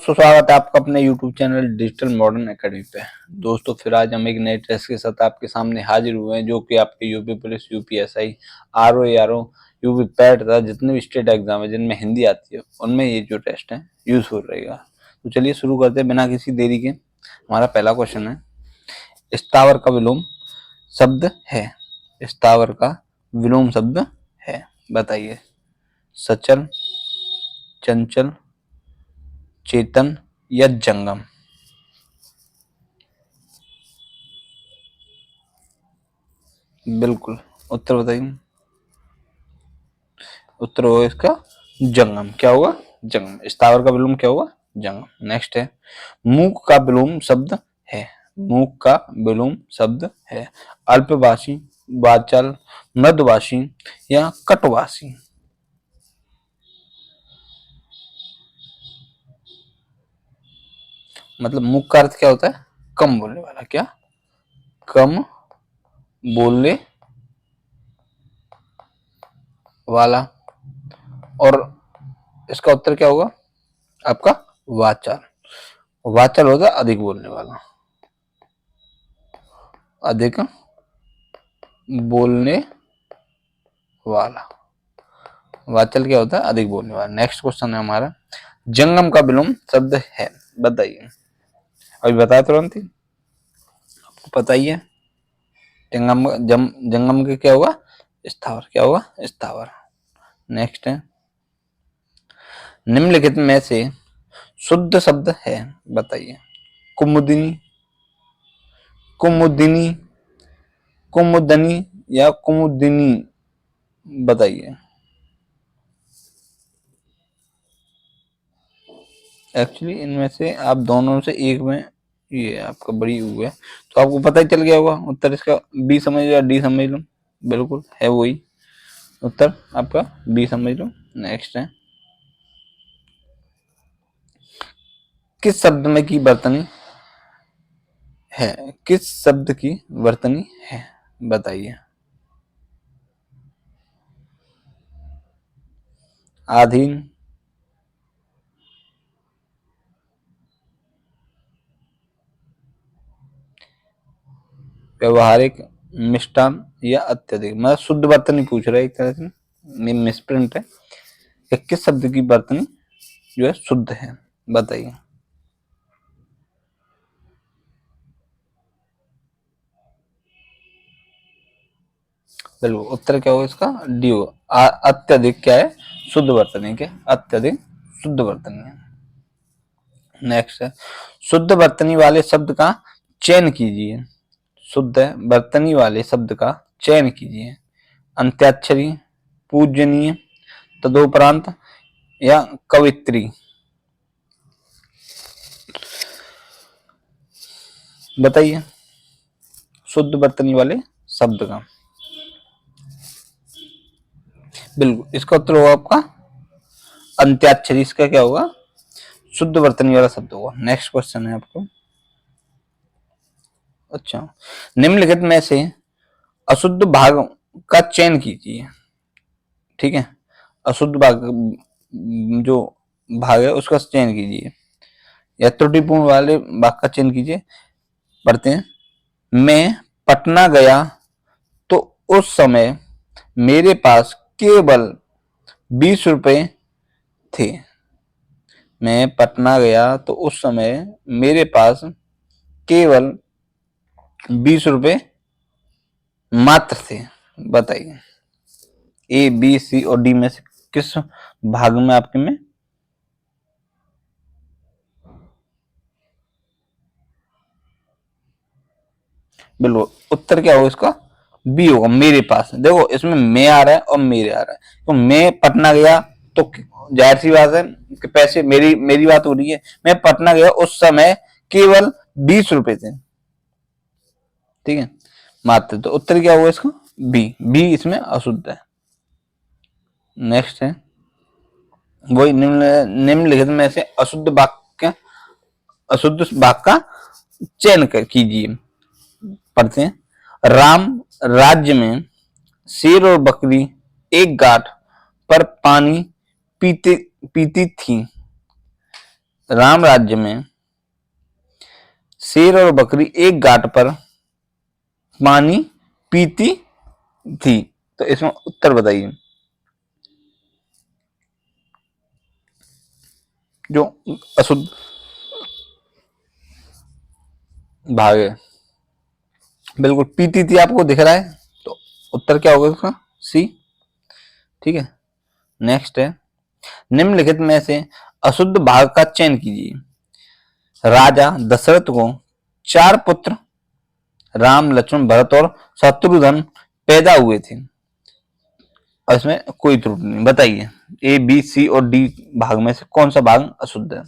दोस्तों, स्वागत है आपका अपने YouTube channel digital modern academy पे। दोस्तों, फिर आज हम एक नए टेस्ट के साथ आपके सामने हाजिर हुए हैं, जो कि आपके UP police, UPSI, RO, ARO, UP PAT तथा जितने भी स्टेट एग्जाम है जिनमें हिंदी आती है, उनमें ये जो टेस्ट है यूजफुल रहेगा। तो चलिए शुरू करते हैं बिना किसी देरी के। हमारा पहला क्वेश्चन है, स्थावर का विलोम शब्द है। स्थावर का विलोम शब्द है, बताइए। सचल, चंचल, चेतन या जंगम? बिल्कुल, उत्तर बताइए। उत्तर होगा इसका जंगम। क्या होगा? जंगम। स्थावर का विलोम क्या होगा? जंगम। नेक्स्ट है, मूक का विलोम शब्द है। मूक का विलोम शब्द है। अल्पभाषी, वाचाल, मृदुभाषी या कटभाषी? मतलब मूक का अर्थ क्या होता है? कम बोलने वाला। क्या? कम बोलने वाला। और इसका उत्तर क्या होगा आपका? वाचाल। वाचाल होता है अधिक बोलने वाला। अधिक बोलने वाला। वाचाल क्या होता है? अधिक बोलने वाला। नेक्स्ट क्वेश्चन है हमारा, जंगम का विलोम शब्द है, बताइए। अभी बताया तुरंत ही, आपको पता ही है। जंगम के क्या होगा? स्थावर। क्या होगा? स्थावर। नेक्स्ट है, निम्नलिखित में से शुद्ध शब्द है, बताइए। कुमुदिनी, कुमुदिनी, कुमुदनी या कुमुदिनी? बताइए। एक्चुअली इनमें से आप दोनों से एक में, ये आपका बड़ी यू है, तो आपको पता ही चल गया होगा उत्तर इसका। बी समझ लो या डी समझ लो, बिल्कुल है वही उत्तर आपका, बी समझ लो। नेक्स्ट है, किस शब्द में की वर्तनी है? किस शब्द की वर्तनी है, बताइए। आधीन, व्यवहारिक, मिष्टान या अत्यधिक? मतलब शुद्ध वर्तनी पूछ रहा है एक तरह से, मिसप्रिंट है। किस शब्द की वर्तनी जो है शुद्ध है, बताइए। बिल्कुल, उत्तर क्या होगा इसका? डी होगा। अत्यधिक क्या है? शुद्ध वर्तनी। क्या? अत्यधिक शुद्ध वर्तनी है। नेक्स्ट है, शुद्ध वर्तनी वाले शब्द का चयन कीजिए। शुद्ध वर्तनी वाले शब्द का चयन कीजिए। अंत्याक्षरी, पूजनीय, तदोपरांत या कवित्री? बताइए शुद्ध वर्तनी वाले शब्द का। बिल्कुल, इसका उत्तर होगा आपका अंत्याक्षरी। इसका क्या होगा? शुद्ध वर्तनी वाला शब्द होगा। नेक्स्ट क्वेश्चन है आपको, अच्छा, निम्नलिखित में से अशुद्ध भाग का चयन कीजिए। ठीक है, अशुद्ध भाग जो भाग है उसका चयन कीजिए या त्रुटिपूर्ण वाले भाग का चयन कीजिए। पढ़ते हैं, मैं पटना गया तो उस समय मेरे पास केवल 20 रुपए थे। मैं पटना गया तो उस समय मेरे पास केवल 20 रुपए मात्र थे, बताइए। ए, बी, सी और डी में से किस भाग में आपके में? बिल्कुल, उत्तर क्या होगा इसका? बी होगा, मेरे पास। देखो इसमें मैं आ रहा है और मेरे आ रहा है, तो मैं पटना गया तो जाहिर सी बात है कि पैसे मेरी मेरी बात हो रही है। मैं पटना गया उस समय केवल 20 रुपए थे। ठीक है, मात्र। तो उत्तर क्या होगा इसका? बी। बी इसमें अशुद्ध है। नेक्स्ट है, वही निम्नलिखित में से अशुद्ध वाक्य का चयन कीजिए। पढ़ते हैं, राम राज्य में शेर और बकरी एक गांठ पर पानी पीती पीती थी। राम राज्य में शेर और बकरी एक घाट पर पानी पीती थी। तो इसमें उत्तर बताइए। जो अशुद्ध भाग है, बिल्कुल पीती थी आपको दिख रहा है, तो उत्तर क्या होगा उसका? सी। ठीक है, नेक्स्ट है, निम्नलिखित में से अशुद्ध भाग का चयन कीजिए। राजा दशरथ को 4 पुत्र राम, लक्ष्मण, भरत और शत्रुघ्न पैदा हुए थे। और इसमें कोई त्रुटि नहीं, बताइए ए, बी, सी और डी भाग में से कौन सा भाग अशुद्ध है?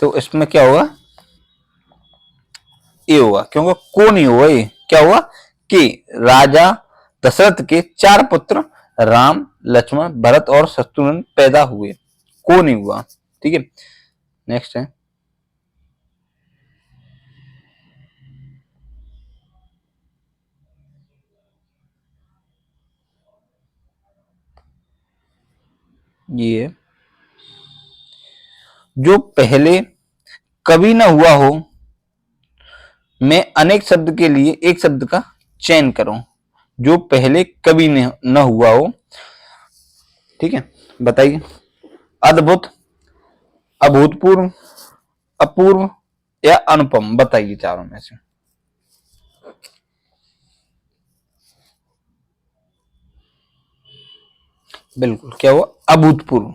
तो इसमें क्या होगा? ए होगा, क्योंकि को नहीं होगा, ये क्या हुआ कि राजा दशरथ के 4 पुत्र राम, लक्ष्मण, भरत और शत्रुघ्न पैदा हुए, को नहीं हुआ। ठीक है, नेक्स्ट है, ये जो पहले कभी ना हुआ हो, मैं अनेक शब्द के लिए एक शब्द का चयन करूं। जो पहले कभी न हुआ हो, ठीक है, बताइए। अद्भुत, अभूतपूर्व, अपूर्व या अनुपम, बताइए चारों में से। बिल्कुल, क्या हुआ? अभूतपूर्व,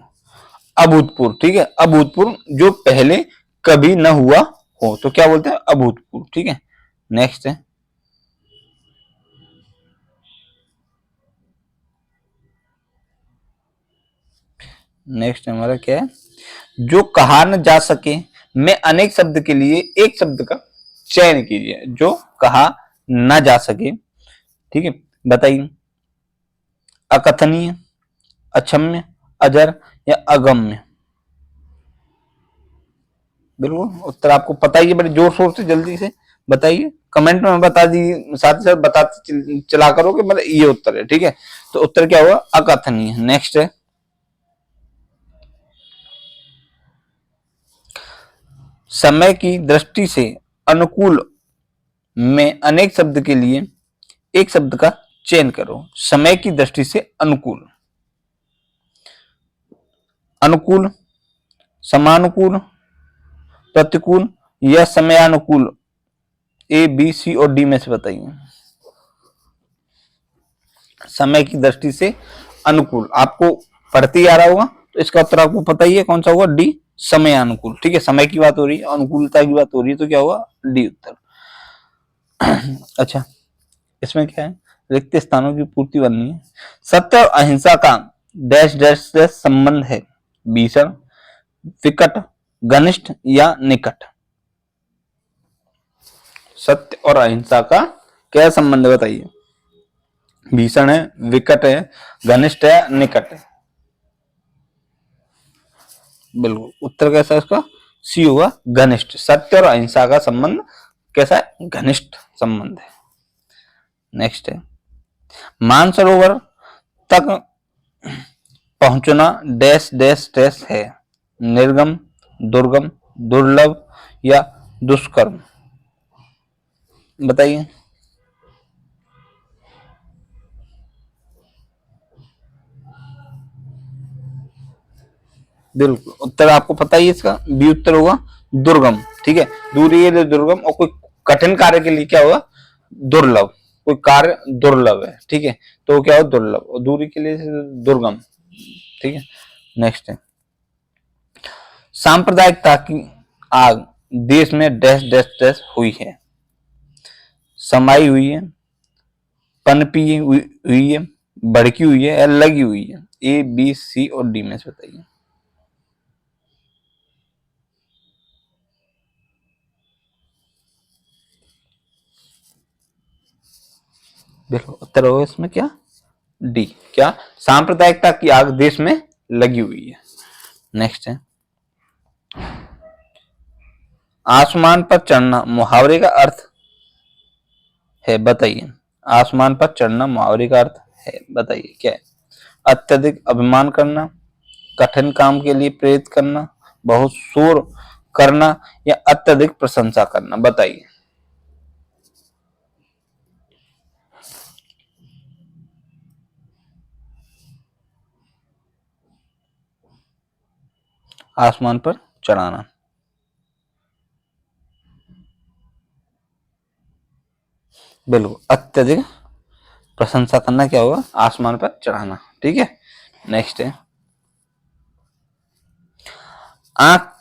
अभूतपूर्व। ठीक है, अभूतपूर्व जो पहले कभी न हुआ हो, तो क्या बोलते हैं? अभूतपूर्व। ठीक है, नेक्स्ट है, नेक्स्ट हमारा क्या है? जो कहा न जा सके, मैं अनेक शब्द के लिए एक शब्द का चयन कीजिए। जो कहा न जा सके, ठीक है, बताइए। अकथनीय, अक्षम्य, अजर या अगम्य। बिल्कुल, उत्तर आपको पता ही है, बड़े जोर शोर से जल्दी से बताइए, कमेंट में बता दीजिए, साथ ही साथ बताते चला करो कि मतलब ये उत्तर है। ठीक है, तो उत्तर क्या हुआ? अकथनीय। नेक्स्ट है, समय की दृष्टि से अनुकूल में अनेक शब्द के लिए एक शब्द का चयन करो। समय की दृष्टि से अनुकूल, अनुकूल, समानुकूल, प्रतिकूल या समयानुकूल। ए, बी, सी और डी में से बताइए। समय की दृष्टि से अनुकूल आपको पढ़ते ही आ रहा होगा, तो इसका उत्तर आपको पता ही है कौन सा होगा? डी, समयानुकूल। ठीक है, समय की बात हो रही है, अनुकूलता की बात हो रही है, तो क्या होगा? डी उत्तर। अच्छा, इसमें क्या है? रिक्त स्थानों की पूर्ति बननी है। सत्य और अहिंसा का डैश डैश से संबंध है। भीषण, विकट, घनिष्ठ या निकट। सत्य और अहिंसा का क्या संबंध है, बताइए। भीषण है, विकट है, घनिष्ठ है, निकट है। बिल्कुल, उत्तर कैसा है इसका? सी होगा, घनिष्ठ। सत्य और अहिंसा का संबंध कैसा है? घनिष्ठ संबंध है। नेक्स्ट है, मानसरोवर तक पहुंचना डैश डैश डैश है। निर्गम, दुर्गम, दुर्लभ या दुष्कर्म, बताइए। बिल्कुल, उत्तर आपको पता ही है इसका, बी उत्तर होगा, दुर्गम। ठीक है, दूरी है दुर्गम, और कोई कठिन कार्य के लिए क्या होगा? दुर्लभ। कोई कार्य दुर्लभ है, ठीक है, तो क्या होगा? दुर्लभ। और दूरी के लिए दुर्गम। ठीक है, नेक्स्ट है, सांप्रदायिकता की आग देश में डैश डैश डैश हुई है। समाई हुई है, पनपी हुई है, भड़की हुई है या लगी हुई है। ए, बी, सी और डी में से बताइए। देखो, उत्तर होगा इसमें क्या? डी, क्या? सांप्रदायिकता की आग देश में लगी हुई है। नेक्स्ट है, आसमान पर चढ़ना मुहावरे का अर्थ है, बताइए। आसमान पर चढ़ना मुहावरे का अर्थ है, बताइए क्या है? अत्यधिक अभिमान करना, कठिन काम के लिए प्रेरित करना, बहुत शोर करना या अत्यधिक प्रशंसा करना, बताइए। आसमान पर चढ़ाना, बिल्कुल अत्यधिक प्रशंसा करना क्या होगा? आसमान पर चढ़ाना, ठीक है। नेक्स्ट है आंख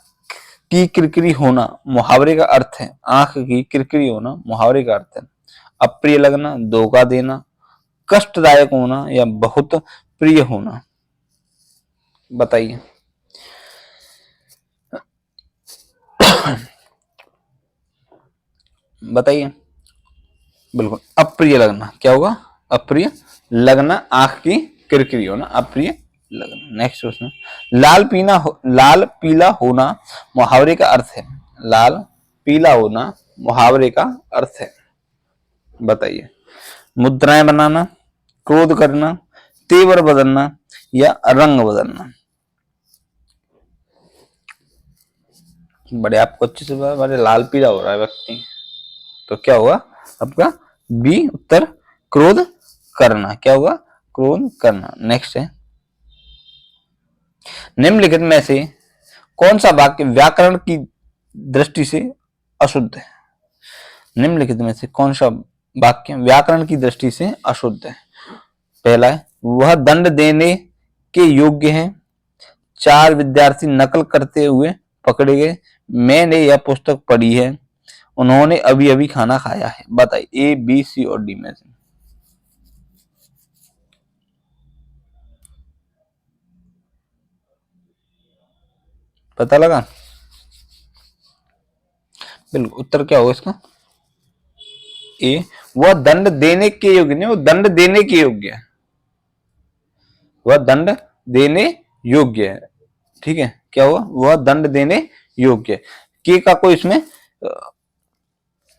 की किरकिरी होना, मुहावरे का अर्थ है। आंख की किरकिरी होना मुहावरे का अर्थ है अप्रिय लगना, धोखा देना, कष्टदायक होना या बहुत प्रिय होना, बताइए। बताइए। बिल्कुल अप्रिय लगना, क्या होगा? अप्रिय लगना, आंख की किरकिरी होना, अप्रिय लगना। नेक्स्ट क्वेश्चन, लाल पीला होना मुहावरे का अर्थ है। लाल पीला होना मुहावरे का अर्थ है, बताइए। मुद्राएं बनाना, क्रोध करना, तेवर बदलना या रंग बदलना, बड़े आपको अच्छे से बड़े लाल पीला हो रहा है व्यक्ति, तो क्या होगा आपका? बी उत्तर, क्रोध करना। क्या होगा? क्रोध करना। नेक्स्ट है निम्नलिखित में से कौन सा वाक्य व्याकरण की दृष्टि से अशुद्ध है? निम्नलिखित में से कौन सा वाक्य व्याकरण की दृष्टि से अशुद्ध है? पहला है वह दंड देने के योग्य है, 4 विद्यार्थी नकल करते हुए पकड़े गए, मैंने यह पुस्तक पढ़ी है, उन्होंने अभी अभी खाना खाया है, बताइए। ए बी सी और डी में से पता लगा? बिल्कुल उत्तर क्या होगा इसका? ए, वह दंड देने के योग्य नहीं, वो दंड देने के योग्य है, वह दंड देने योग्य है, ठीक है। क्या हुआ? वह दंड देने योग्य है, के का कोई इसमें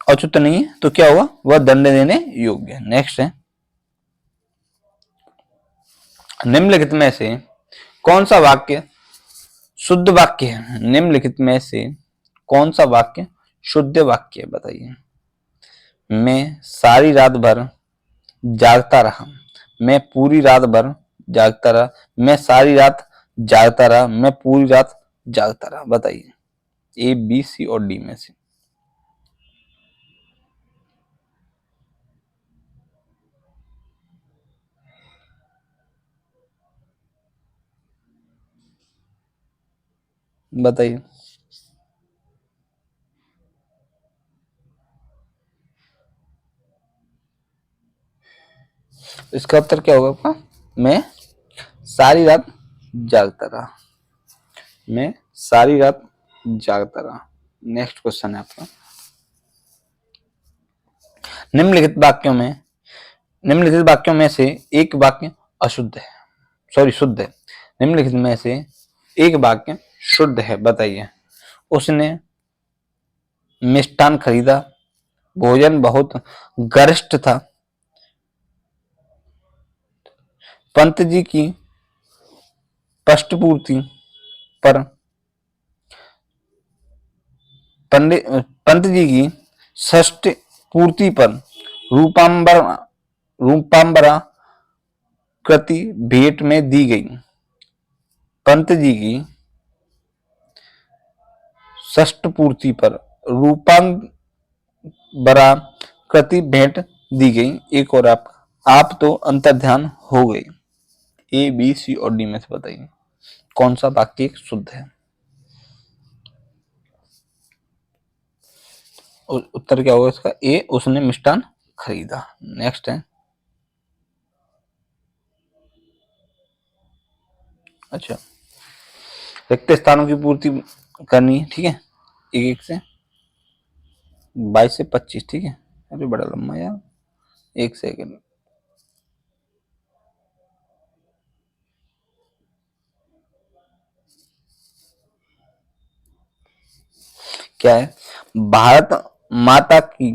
औचित्य नहीं है, तो क्या हुआ? वह दंड देने योग्य है। नेक्स्ट है निम्नलिखित में से कौन सा वाक्य शुद्ध वाक्य है? निम्नलिखित में से कौन सा वाक्य शुद्ध वाक्य है, बताइए। मैं सारी रात भर जागता रहा, मैं पूरी रात भर जागता रहा, मैं सारी रात जागता रहा, मैं पूरी रात जागता रहा, बताइए। ए बी सी और डी में से बताइए। इसका उत्तर क्या होगा आपका? मैं सारी रात जागता रहा, मैं सारी रात जागता रहा। नेक्स्ट क्वेश्चन है आपका निम्नलिखित वाक्यों में निम्नलिखित वाक्यों में से एक वाक्य अशुद्ध है, सॉरी शुद्ध है। निम्नलिखित में से एक वाक्य शुद्ध है, बताइए। उसने मिष्ठान खरीदा, भोजन बहुत गरिष्ठ था, पंत जी की पष्टपूर्ति पर पंडित पंत जी की षष्ठ पूर्ति पर रूपांबर रूपांबरा कृति भेंट में दी गई। पंत जी की षष्ठ पूर्ति पर रूपांबरा कृति भेंट दी गई। एक और आप तो अंतर्ध्यान हो गए। ए बी सी और डी में से बताइए कौन सा वाक्य शुद्ध है। उत्तर क्या होगा इसका? ए, उसने मिष्ठान खरीदा। नेक्स्ट है अच्छा, रिक्त स्थानों की पूर्ति करनी है, ठीक है। एक एक से 22 से 25, ठीक है। अरे बड़ा लंबा यार, एक सेकेंड। क्या है? भारत माता की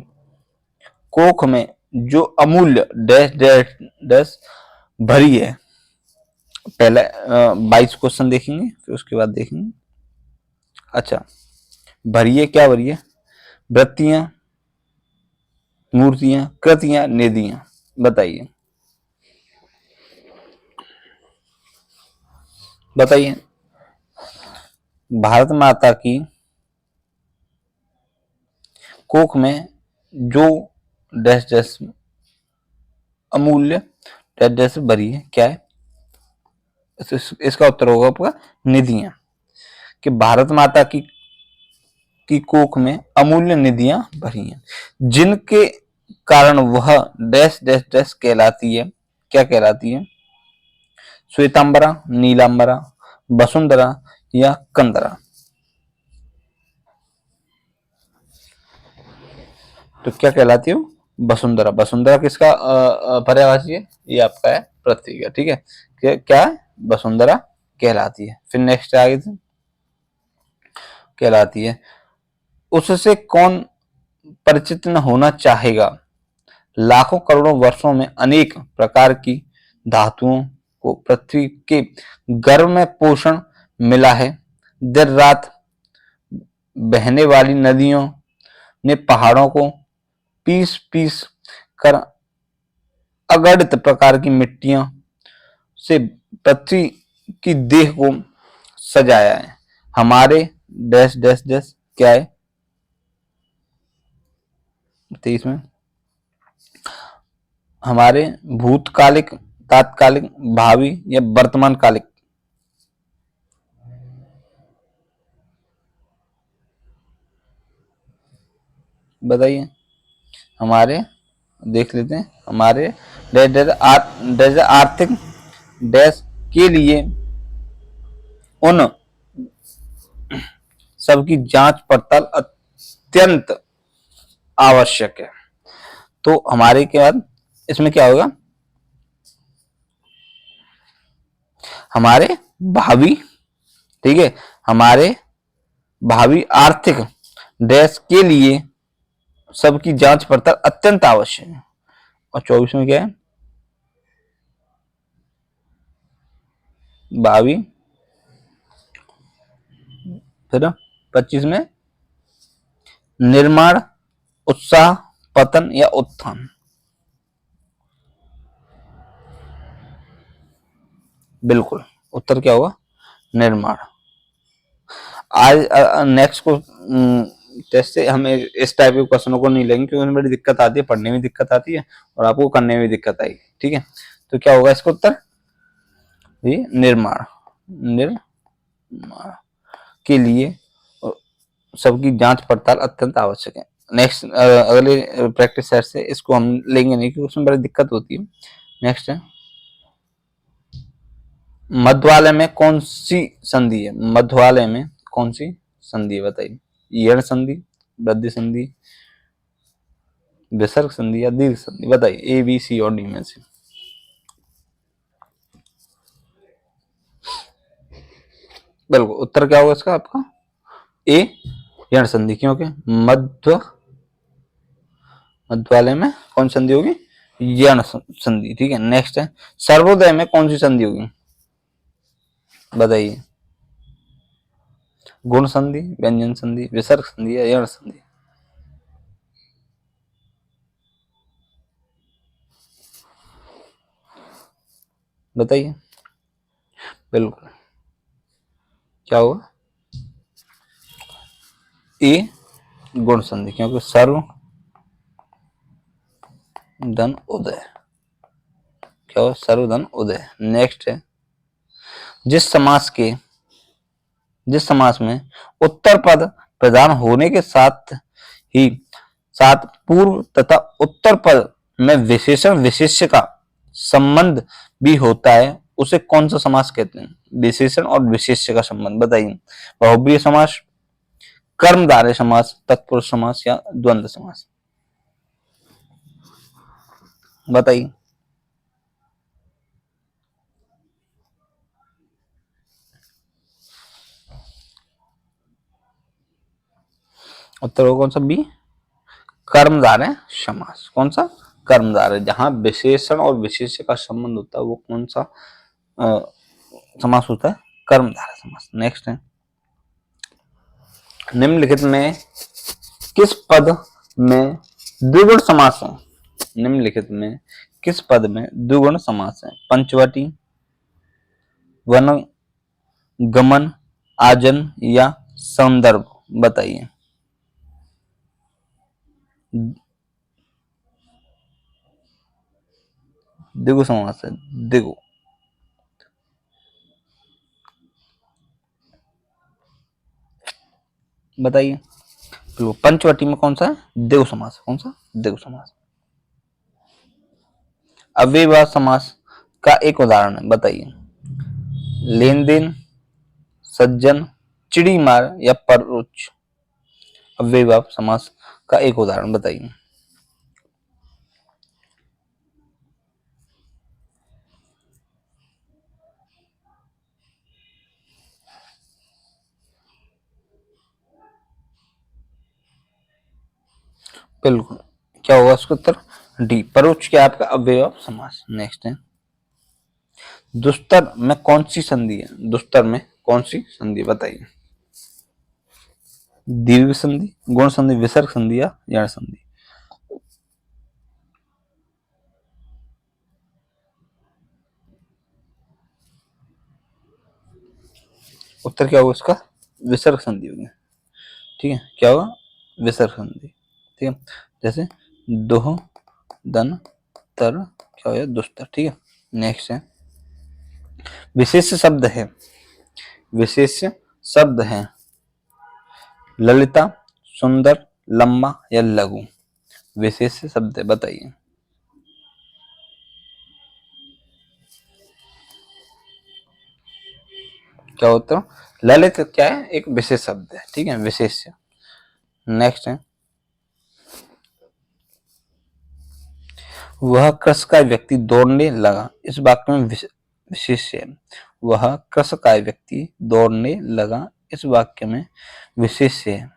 कोख में जो अमूल्य डैश डैश डैश भरी है। पहले 22 क्वेश्चन देखेंगे, फिर उसके बाद देखेंगे। अच्छा, भरी है, क्या भरी है? वृत्तियां, मूर्तियां, कृतियां, निधियां। बताइए बताइए। भारत माता की कोख में जो डैश डैश अमूल्य डैश डैश भरी है, क्या है? इसका उत्तर होगा आपका निधियां। कि भारत माता की कोख में अमूल्य निधियां भरी हैं, जिनके कारण वह डैश डैश डैश कहलाती है। क्या कहलाती है? श्वेतांबरा, नीलांबरा, वसुंधरा या कंदरा। तो क्या कहलाती है? वसुंधरा। वसुंधरा किसका पर्यायवाची है? ये आपका है पृथ्वी का। ठीक है, क्या है? वसुंधरा कहलाती है। फिर नेक्स्ट आगे कहलाती है। उससे कौन परिचित न होना चाहेगा? लाखों करोड़ों वर्षों में अनेक प्रकार की धातुओं को पृथ्वी के गर्भ में पोषण मिला है। दिन रात बहने वाली नदियों ने पहाड़ों को पीस पीस कर अगणित प्रकार की मिट्टियों से पृथ्वी की देह को सजाया है। हमारे डैश डैश डैश क्या है? 23 में हमारे भूतकालिक, तात्कालिक, भावी या वर्तमान कालिक। बताइए। हमारे देख लेते हैं। हमारे डैश डैश आर्थिक डैश के लिए उन सबकी जांच पड़ताल अत्यंत आवश्यक है। तो हमारे के बाद इसमें क्या होगा? हमारे भावी, ठीक है, हमारे भावी आर्थिक डैश के लिए सबकी जांच पड़ताल अत्यंत आवश्यक है। और 24 में क्या है? भावी, फिर 25 में निर्माण, उत्साह, पतन या उत्थान। बिल्कुल, उत्तर क्या होगा? निर्माण। आज नेक्स्ट को टेस्ट से हमें इस टाइप के क्वेश्चनों को नहीं लेंगे, क्योंकि उनमें बड़ी दिक्कत आती है, पढ़ने में दिक्कत आती है और आपको करने में दिक्कत आएगी। ठीक है, तो क्या होगा इसका उत्तर? ये निर्माण। निर्माण के लिए सबकी जांच पड़ताल अत्यंत आवश्यक है। नेक्स्ट अगले प्रैक्टिस सेट से इसको हम लेंगे नहीं, क्योंकि उसमें बड़ी दिक्कत होती है। नेक्स्ट है, मध्वालय में कौन सी संधि है? मध्वालय में कौन सी संधि है? बताइए। यण संधि, वृद्धि संधि, विसर्ग संधि या दीर्घ संधि। बताइए, ए बी सी और डी में से। बिल्कुल, उत्तर क्या होगा इसका आपका? ए यण संधि। क्योंकि मध्वालय में कौन संधि होगी? यण संधि। ठीक है, नेक्स्ट है, सर्वोदय में कौन सी संधि होगी? बताइए। गुण संधि, व्यंजन संधि, विसर्ग संधि या यण संधि। बताइए। बिल्कुल, क्या होगा? ए गुण संधि। क्योंकि सर्व धन उदय। क्या हो? सर्वधन उदय। नेक्स्ट है, जिस समास में उत्तर पद प्रधान होने के साथ ही साथ पूर्व तथा उत्तर पद में विशेषण विशेष्य का संबंध भी होता है, उसे कौन सा समास कहते हैं? विशेषण और विशेष्य का संबंध। बताइए। बहुब्रीहि समास, कर्मधारय समास, तत्पुरुष समास या द्वंद्व समास। बताइए। उत्तर होगा कौन सा? बी, कर्मधारय समास। कौन सा? कर्मधारय। जहां विशेषण और विशेष्य का संबंध होता है वो कौन सा समास होता है? कर्मधारय समास। नेक्स्ट है, निम्नलिखित में किस पद में द्विगुण समास है? निम्नलिखित में किस पद में द्विगुण समास है? पंचवटी, वन, गमन, आजन या संदर्भ, बताइए। द्विगु समास है, द्विगु। बताइए। तो पंचवटी में कौन सा है? द्विगु समास। कौन सा? द्विगु समास। अव्ययीभाव समास का एक उदाहरण है, बताइए। लेन देन, सज्जन, चिड़ी मार या परोक्ष। अव्ययीभाव समास का एक उदाहरण बताइए। बिल्कुल, क्या होगा उसका उत्तर? डी, परोक्ष क्या आपका? अव्ययीभाव समास। नेक्स्ट है, दुस्तर में कौन सी संधि है? दुस्तर में कौन सी संधि, बताइए। दीर्घ संधि, गुण संधि, विसर्ग संधि या यण संधि। उत्तर क्या होगा इसका? विसर्ग संधि होगी। ठीक है, क्या होगा? विसर्ग संधि। ठीक है, जैसे दोह, दन, तर, क्या हो गया? दुस्तर। ठीक है, नेक्स्ट है, विशेष शब्द है, विशेष शब्द है ललिता, सुंदर, लंबा या लघु। विशेष शब्द है, बताइए। क्या होता है? ललित क्या है? एक विशेष शब्द है। ठीक है, विशेष। नेक्स्ट है, वह कृषकाय व्यक्ति दौड़ने लगा। इस वाक्य में विशेष्य है। वह कृषकाय व्यक्ति दौड़ने लगा। इस वाक्य में विशेष्य है।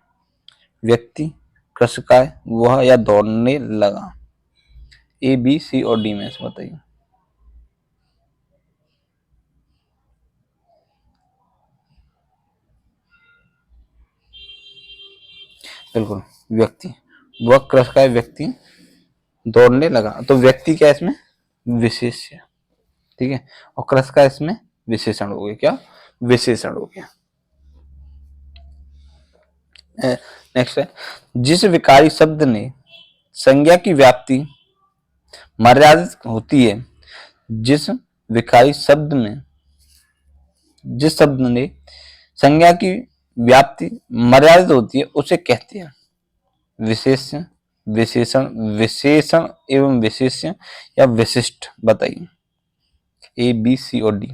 व्यक्ति, कृषकाय, वह या दौड़ने लगा। ए, बी, सी और डी में से बताइए। बिल्कुल, व्यक्ति। वह कृषकाय व्यक्ति दौड़ने लगा, तो व्यक्ति क्या इसमें? विशेष्य। ठीक है, और कृषकाय इसमें विशेषण हो गया। क्या? विशेषण हो गया। नेक्स्ट है, जिस विकारी शब्द ने संज्ञा की व्याप्ति मर्यादित होती है, जिस विकारी शब्द में, जिस शब्द ने संज्ञा की व्याप्ति मर्यादित होती है उसे कहते हैं विशेष्य, विशेषण, विशेषण एवं विशेष्य या विशिष्ट, बताइए। ए, बी, सी और डी।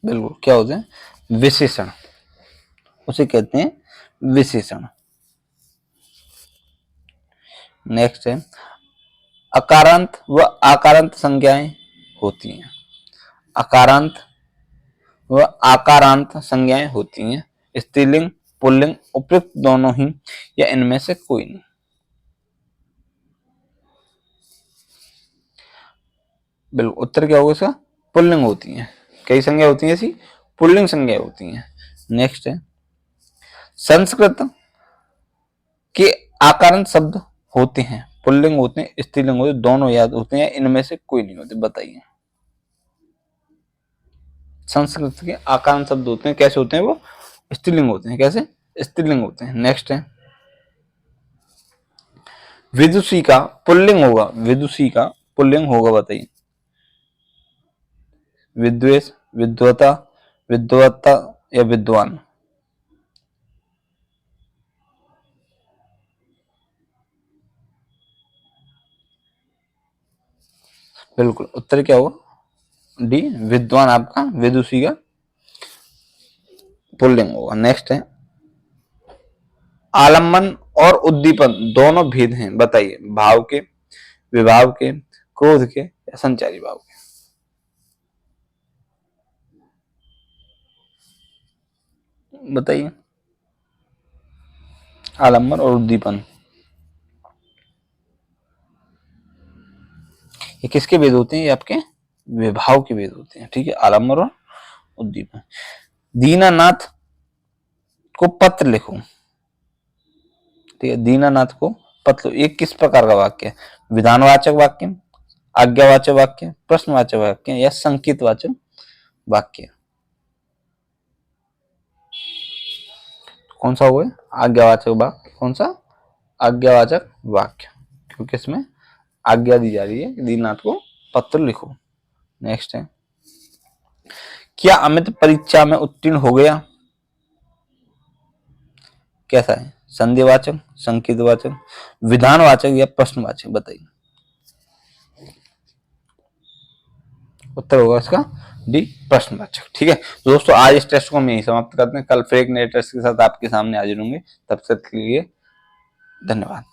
बिल्कुल, क्या होते हैं? विशेषण, उसे कहते हैं विशेषण। नेक्स्ट है, अकारांत व आकारांत संज्ञाएं होती हैं। अकारांत व आकारांत संज्ञाएं होती हैं। स्त्रीलिंग, पुल्लिंग, उपयुक्त दोनों ही या इनमें से कोई नहीं। बिल्कुल, उत्तर क्या होगा इसका? पुल्लिंग होती हैं। कई संज्ञा होती हैं ऐसी, पुल्लिंग संज्ञा होती हैं। नेक्स्ट है, संस्कृत के आकारांत शब्द होते हैं, पुल्लिंग होते हैं, स्त्रीलिंग होते हैं, दोनों याद होते हैं, इनमें से कोई नहीं होते, बताइए। संस्कृत के आकारांत शब्द होते हैं, कैसे होते हैं वो? स्त्रीलिंग होते हैं। कैसे? स्त्रीलिंग होते हैं। नेक्स्ट है, विदुषी का पुल्लिंग होगा, विदुषी का पुल्लिंग होगा, बताइए। विद्वेष, विद्वता, विद्वत्ता या विद्वान। बिल्कुल, उत्तर क्या होगा? डी, विद्वान आपका विदुषी का पुल्लिंग होगा। नेक्स्ट है, आलम्बन और उद्दीपन दोनों भेद हैं, बताइए। भाव के, विभाव के, क्रोध के या संचारी भाव के। बताइए। आलम्बन और उद्दीपन, ये किसके भेद होते हैं? ये आपके विभाव के भेद होते हैं। ठीक है, आलम्बन और उद्दीपन। दीनानाथ को पत्र लिखो। ठीक है, दीनानाथ को पत्र, ये किस प्रकार का वाक्य है? विधानवाचक वाक्य, आज्ञावाचक वाक्य, प्रश्नवाचक वाक्य या संकेतवाचक वाक्य? कौन सा हुआ? आज्ञावाचक वाक्य। कौन सा? आज्ञावाचक वाक्य, क्योंकि इसमें आज्ञा दी जा रही है कि दीनानाथ को पत्र लिखो। नेक्स्ट है, क्या अमित परीक्षा में उत्तीर्ण हो गया? कैसा है? संदेहवाचक, संकेतवाचक, विधानवाचक या प्रश्नवाचक? बताइए। उत्तर होगा इसका डी, प्रश्नवाचक। ठीक है दोस्तों, आज इस टेस्ट को हम यही समाप्त करते हैं। कल फिर एक नए टेस्ट के साथ आपके सामने हाजिर होंगे। तब तक के लिए धन्यवाद।